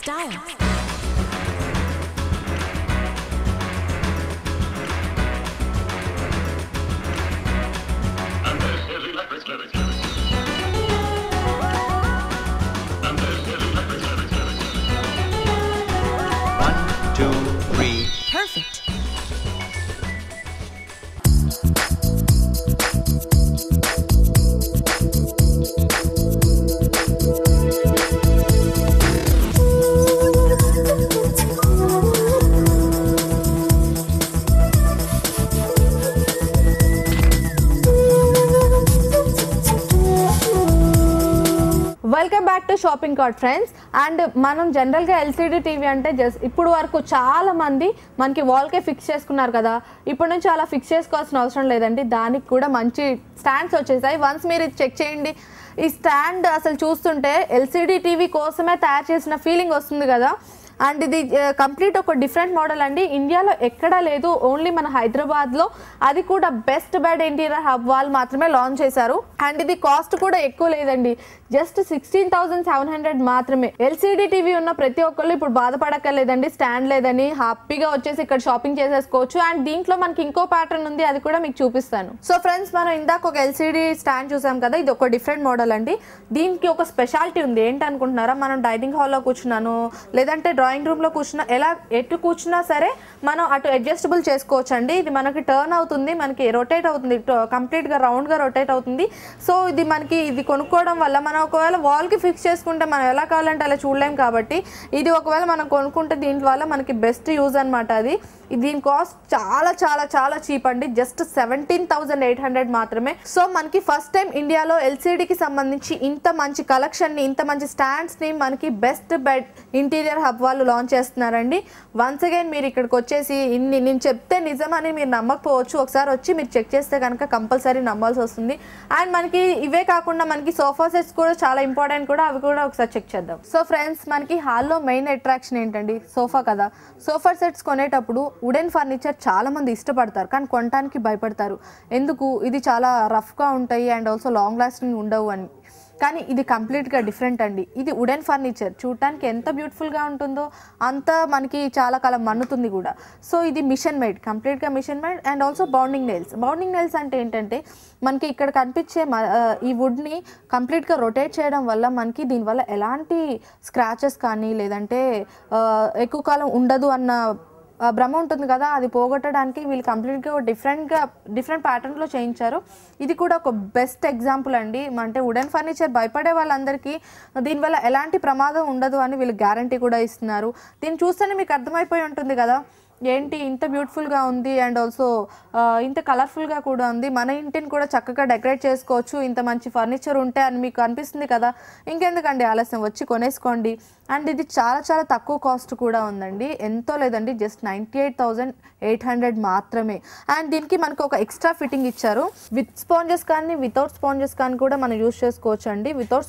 style. And this is Electric Lyrics. One, two, three. Perfect. Welcome back to shopping cart friends. And మనం జనరల్గా LCD TV అంటే just ఇప్పుడు వరకు చాలా మంది మనకి వాల్కే ఫిక్స్ చేసుకున్నారు కదా. ఇప్పటి నుంచి అలా ఫిక్స్ చేసుకోవాల్సిన అవసరం లేదండి. దానికి కూడా మంచి స్టాండ్స్ వచ్చేసాయి. వన్స్ మీరు ఇది చెక్ చేయండి. ఈ స్టాండ్ అసలు చూస్తుంటే ఎల్సీడీ టీవీ కోసమే తయారు చేసిన ఫీలింగ్ వస్తుంది కదా. అండ్ ఇది కంప్లీట్ ఒక డిఫరెంట్ మోడల్ అండి. ఇండియాలో ఎక్కడా లేదు, ఓన్లీ మన హైదరాబాద్లో, అది కూడా best bed interior hub wall మాత్రమే లాంచ్ చేశారు. అండ్ ఇది కాస్ట్ కూడా ఎక్కువ లేదండి, జస్ట్ 16,700 మాత్రమే. ఎల్సీడీ టీవీ ఉన్న ప్రతి ఒక్కళ్ళు ఇప్పుడు బాధపడక్కర్లేదండి, స్టాండ్ లేదని. హ్యాపీగా వచ్చేసి ఇక్కడ షాపింగ్ చేసేసుకోవచ్చు. అండ్ దీంట్లో మనకి ఇంకో ప్యాటర్న్ ఉంది, అది కూడా మీకు చూపిస్తాను. సో ఫ్రెండ్స్, మనం ఇందాక ఒక ఎల్సీడీ స్టాండ్ చూసాం కదా, ఇది ఒక డిఫరెంట్ మోడల్ అండి. దీనికి ఒక స్పెషాలిటీ ఉంది. ఏంటనుకుంటున్నారా? మనం డైనింగ్ హాల్లో కూర్చున్నాను, లేదంటే డ్రాయింగ్ రూమ్లో కూర్చున్నా, ఎలా ఎటు కూర్చున్నా సరే మనం అటు అడ్జస్టబుల్ చేసుకోవచ్చు అండి. ఇది మనకి టర్న్ అవుతుంది, మనకి రొటేట్ అవుతుంది, కంప్లీట్గా రౌండ్గా రొటేట్ అవుతుంది. సో ఇది మనకి ఇది కొనుక్కోవడం వల్ల మనం ఒకవేళ వాల్కి ఫిక్స్ చేసుకుంటే మనం ఎలా కావాలంటే అలా చూడలేం కాబట్టి, ఇది ఒకవేళ మనం కొనుక్కుంటే దీని వల్ల మనకి బెస్ట్ యూజ్ అనమాట. అది దీని కాస్ట్ చాలా చాలా చాలా చీప్ అండి, జస్ట్ 17,800 మాత్రమే. సో మనకి ఫస్ట్ టైం ఇండియాలో ఎల్సీడీకి సంబంధించి ఇంత మంచి కలెక్షన్ని, ఇంత మంచి స్టాండ్స్ని మనకి బెస్ట్ బెడ్ ఇంటీరియర్ హబ్ వాళ్ళు లాంచ్ చేస్తున్నారండి. వన్స్ అగైన్ మీరు ఇక్కడికి వచ్చేసి ఇన్ని నేను చెప్తే నిజమని మీరు నమ్మకపోవచ్చు, ఒకసారి వచ్చి మీరు చెక్ చేస్తే కనుక కంపల్సరీ నమ్మాల్సి వస్తుంది. అండ్ మనకి ఇవే కాకుండా మనకి సోఫా సెట్స్ కూడా చాలా ఇంపార్టెంట్ కూడా, అవి కూడా ఒకసారి చెక్ చేద్దాం. సో ఫ్రెండ్స్, మనకి హాల్లో మెయిన్ అట్రాక్షన్ ఏంటండి? సోఫా కదా. సోఫా సెట్స్ కొనేటప్పుడు వుడెన్ ఫర్నిచర్ చాలా మంది ఇష్టపడతారు, కానీ కొనడానికి భయపడతారు. ఎందుకు? ఇది చాలా రఫ్గా ఉంటాయి అండ్ ఆల్సో లాంగ్ లాస్టింగ్ ఉండవు అని. కానీ ఇది కంప్లీట్గా డిఫరెంట్ అండి. ఇది వుడెన్ ఫర్నిచర్, చూడటానికి ఎంత బ్యూటిఫుల్గా ఉంటుందో అంత మనకి చాలా కాలం మన్నుతుంది కూడా. సో ఇది మిషన్ మేడ్, కంప్లీట్గా machine made. And also bounding nails. Bounding nails అంటే ఏంటంటే మనకి ఇక్కడ కనిపించే ఈ వుడ్ని కంప్లీట్గా రొటేట్ చేయడం వల్ల మనకి దీనివల్ల ఎలాంటి స్క్రాచెస్ కానీ లేదంటే ఎక్కువ కాలం ఉండదు అన్న భ్రమ ఉంటుంది కదా, అది పోగొట్టడానికి వీళ్ళు కంప్లీట్గా డిఫరెంట్ ప్యాటర్న్లో చేయించారు. ఇది కూడా ఒక బెస్ట్ ఎగ్జాంపుల్ అండి. అంటే వుడెన్ ఫర్నిచర్ భయపడే వాళ్ళందరికీ దీనివల్ల ఎలాంటి ప్రమాదం ఉండదు అని వీళ్ళు గ్యారంటీ కూడా ఇస్తున్నారు. దీన్ని చూస్తేనే మీకు అర్థమైపోయి ఉంటుంది కదా, ఏంటి ఇంత బ్యూటిఫుల్గా ఉంది అండ్ ఆల్సో ఇంత కలర్ఫుల్గా కూడా ఉంది. మన ఇంటిని కూడా చక్కగా డెకరేట్ చేసుకోవచ్చు ఇంత మంచి ఫర్నిచర్ ఉంటే అని మీకు అనిపిస్తుంది కదా. ఇంకెందుకండి ఆలస్యం, వచ్చి కొనేసుకోండి. అండ్ ఇది చాలా చాలా తక్కువ కాస్ట్ కూడా ఉందండి, ఎంతో లేదండి, జస్ట్ 98,800 మాత్రమే. అండ్ దీనికి మనకు ఒక ఎక్స్ట్రా ఫిట్టింగ్ ఇచ్చారు. విత్ స్పాంజెస్ కానీ వితౌట్ స్పాంజెస్ కానీ కూడా మనం యూజ్ చేసుకోవచ్చు అండి. వితౌట్